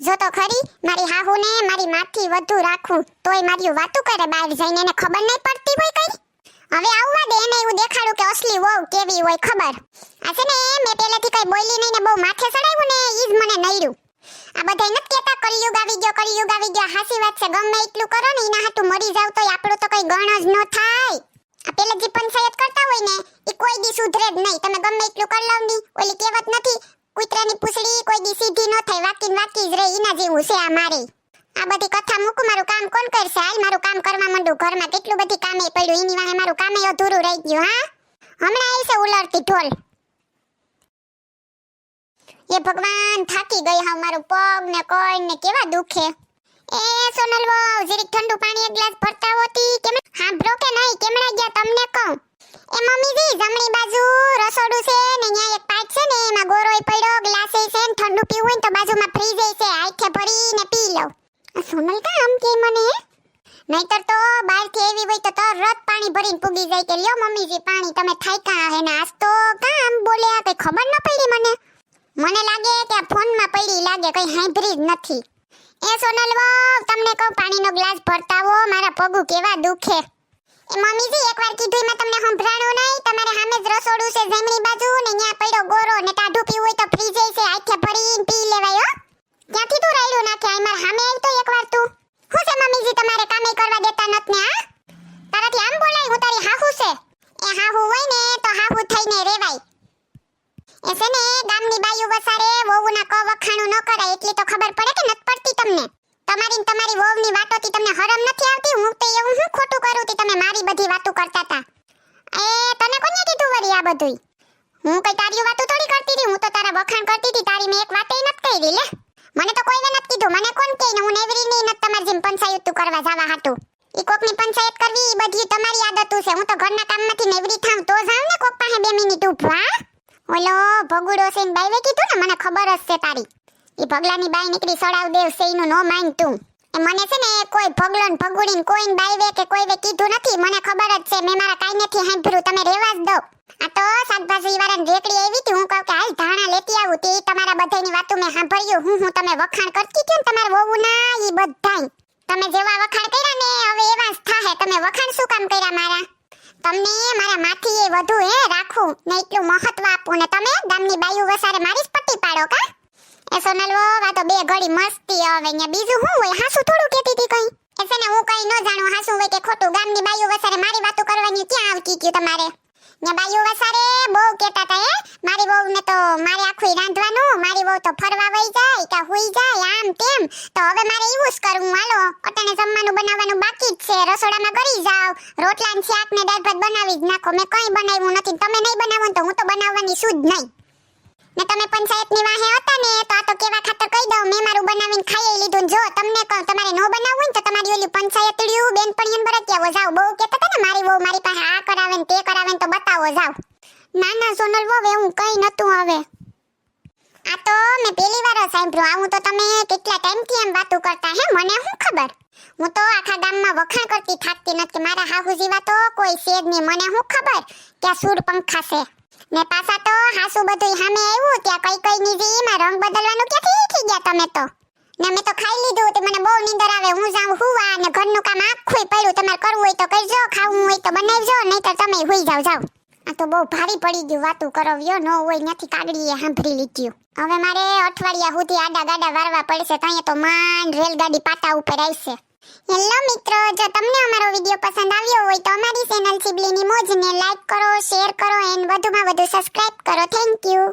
જો તો ખરી મારી હાહુને મારી માથી વધુ રાખું તોય મારી વાતું કરે બહાર જઈને એને ખબર નહીં પડતી હોય કઈ. હવે આવવા દે એને એવું દેખાડું કે અસલી વહુ કેવી હોય ખબર. આ છે ને મેં પહેલેથી કઈ બોલી નહીં ને બહુ માથે ચડાવ્યું ને ઈ જ મને નડ્યું. આ બધાય નથી કહેતા કળિયુગ આવી ગયો હાસી વાત છે. ગમે એટલું કરો ને એના હાટું મરી જાવ તોય આપણું તો કઈ ગણ જ ન થાય. આ પેલે જે પંચાયત કરતા હોય ને એ કોઈ દી સુધરે જ નહીં. તમે ગમે એટલું કરી લવ ની ઓલી કહેવત નથી કૂતરાની પૂછડી કોઈ દી સીધી ન થાય વાકી જ રહે એના જેવું છે આ મારે. આ બધી કથા મૂકું મારું કામ કોણ કરશે? હાલ મારું કામ કરવા માંડું. ઘરમાં કેટલું બધી કામે પડ્યું એની વાહે મારું કામે અધૂરું રહી ગયું. હા હમણાં આવશે ઉલળતી ઢોલ. એ ભગવાન થાકી ગઈ હા મારું પગ ને કોણ ને કેવા દુખે. એ સોનલ વહુ જરીક ઠંડુ પાણી એક ગ્લાસ ભરતા હોતી કેમ હાંભળો કે નહીં કેમણા ગયા તમને કહું. એ મમ્મીજી જમણી બાજુ રસોડું છે ને અહીંયા એક પાઇપ છે ને એમાં ગોરોય પડ્યો ગ્લાસે છે ને ઠંડુ પીવું હોય તો બાજુમાં ફ્રીજ છે આખે ભરીને પી લઉં. આ સોનલ કા આમ કે મને નહીતર તો બહારથી એવી હોય તો તરત પાણી ભરીને પૂગી જાય કે લ્યો મમ્મીજી પાણી તમે થાક્યા હે ને આજ તો કા આમ બોલ્યા કઈ ખબર ન પડી મને. મને લાગે કે આ ફોનમાં પડી લાગે કઈ હાંભળી જ નથી. એ સોનલ વહુ તમને કહું પાણીનો ગ્લાસ ભરતાવો મારા પગું કેવા દુખે. એ મમ્મીજી એકવાર કીધું મેં તમને સંભળાણું નહીં તમારે સામે જ રસોડું છે જમણી બાજુ ને ન્યા પડ્યો ગોરો ને ટાઢું પીવું હોય તો ફ્રીજ છે આખે ભરીને પી લેવાય. હો ક્યાંથી તું રાયડું નાખે આ માર સામે આવી તો એકવાર તું હું છે મમ્મીજી તમારે કામે કરવા દેતા નત ને આ તારાથી આમ બોલાય હું તારી હાહુ છે. એ હાહુ હોય ને તો હાહુ થઈને રેવાય. એ છે ને ગામની બાયુ વસારે વહુના ક વખાણું ન કરાય એટલી તો ખબર પડે કે નત પડતી તમને. તમારી વહુની વાતોથી તમને હરમ નથી આવતી? હું તો એવું હું ખોટું કરું તી તમે મારી બધી વાતો કરતા હતા. એ તને કોને કીધું વરી આ બધુંય? હું કઈ તારી વાતો થોડી કરતી હતી. હું તો તારા વખાણ કરતી હતી. તારી મેં એક વાતય નત કરી લે. મને તો કોઈને નત કીધું. મને કોણ કહે ને હું નેવરી ની નત તમારી જેમ પંચાયત કરવા જાવા હાટું. ઈ કોકની પંચાયત કરવી ઈ બધી તમારી આદતું છે. હું તો ઘરના કામમાંથી નેવરી થાઉં તો જાવ ને કોક પાસે 2 મિનિટ ઊભા. ઓલો ભગુડો છે ને બાઈએ કીધું ને મને ખબર જ છે તારી. ઈ ભગલાની બાઈ નીકળી સડાવ દેવ છે ઈનું નો માન તું. એ મને છે ને કોઈ ભગલો ને ભગુડીને કોઈને બાઈવે કે કોઈએ કીધું નથી. મને ખબર જ છે મેં મારા કાઈનેથી હાંભળ્યું તમે રેવા જ દો. આ તો શાકભાજી વાળાની રેકડી આવી હતી હું કહું કે હાલ ધાણા લેતી આવું તે તમારા બધાની વાતો મેં સાંભળ્યું. હું તમે વખાણ કરતી હતી ને તમારા વહુના ઈ બધાય તમે જેવા વખાણ કર્યા ને હવે એવા જ થાહે. તમે વખાણ શું કામ કર્યા મારા? તમને મારા માથી એ વધુ હે રાખું ને એટલું મહત્વ આપું ને તમે ગામની બાયુ વસારે મારી જ પટ્ટી પાડો કા? એ સોનલ વહુ આ તો બે ઘડી મસ્તી આવે ને બીજું શું હોય? હાસુ થોડું કહેતી હતી કઈ. એ છે ને હું કઈ ન જાણું હાસુ હોય કે ખોટું. ગામની બાયુ વસારે મારી વાતો કરવાની ક્યાં આવતી ગયું તમારે? ને બાયુ વસારે બહુ કહેતા હતા હે મારી વહુને તો મારે આખું રાંધવાનું મારી વહુ તો ફરવા વઈ જાય કે હુઈ જાય આમ તેમ. તો હવે મારે એવું જ કરવું. હાલો અટાણે જમવાનું બનાવવાનું બાકી જ છે રસોડામાં કરી જાવ. રોટલા ને શાક ને દાળ ભાત બનાવી જ નાખો. મેં કઈ બનાવ્યું નથી. તમે નહીં બનાવો તો હું તો બનાવવાની છું જ નહીં. ને તમે પંચાયતની વાહે હતા ને તો આ તો કેવા ખાતર કહી દઉં મેં મારું બનાવીને ખાઈ લીધું. જો તમને કહું તમારે નો બનાવવું હોય ને તો તમારી ઓલી પંચાયતડીયું બેનપણીઓને બરત્યાવો જાવ. બહુ કહેતા હતા ને મારી વહુ મારી પાસે આ કરાવે ને તે કરાવે ને તો બતાવો જાવ. ના ના સોનલ વહુ એવું કઈ નતું. હવે આ તો મેં પહેલી વાર સાંભળ્યું આવું. તો તમે કેટલા ટાઈમથી એમ વાતો કરતા હે મને શું ખબર? હું તો આખા ગામમાં વખાણ કરતી થાકતી નથી કે મારા હાહુ જેવા તો કોઈ છે જ નહીં. મને શું ખબર કે આ સૂર પંખા છે ને પાછા તો હાસુ બધું સામે આવ્યું ત્યાં કઈ ની જીમાં રંગ બદલવાનું ક્યાંથી શીખી ગયા તમે તો? ને મેં તો ખાઈ લીધું તે મને બહુ નીંદર આવે. હું જાઉં હુવા ને ઘરનું કામ આખું પડ્યું. તમારે કરવું હોય તો કરજો ખાવું હોય તો બનાવજો નહીતર તમે હુઈ જાવ. આ તો બહુ ભારી પડી ગયું વાતું કરવ્યો ન હોય નથી કાગડીએ સાંભળી લીધું. હવે મારે અઠવાડિયા સુધી આડા ગાડા વારવા પડશે. તો અહીંયા તો માંડ રેલગાડી પાટા ઉપર આવશે. હેલો મિત્રો, જો તમને અમારો વિડિયો પસંદ આવ્યો હોય તો અમારી ચેનલ સિબલીની મોજને લાઈક કરો, શેર કરો અને વધુમાં વધુ સબસ્ક્રાઇબ કરો. Thank you.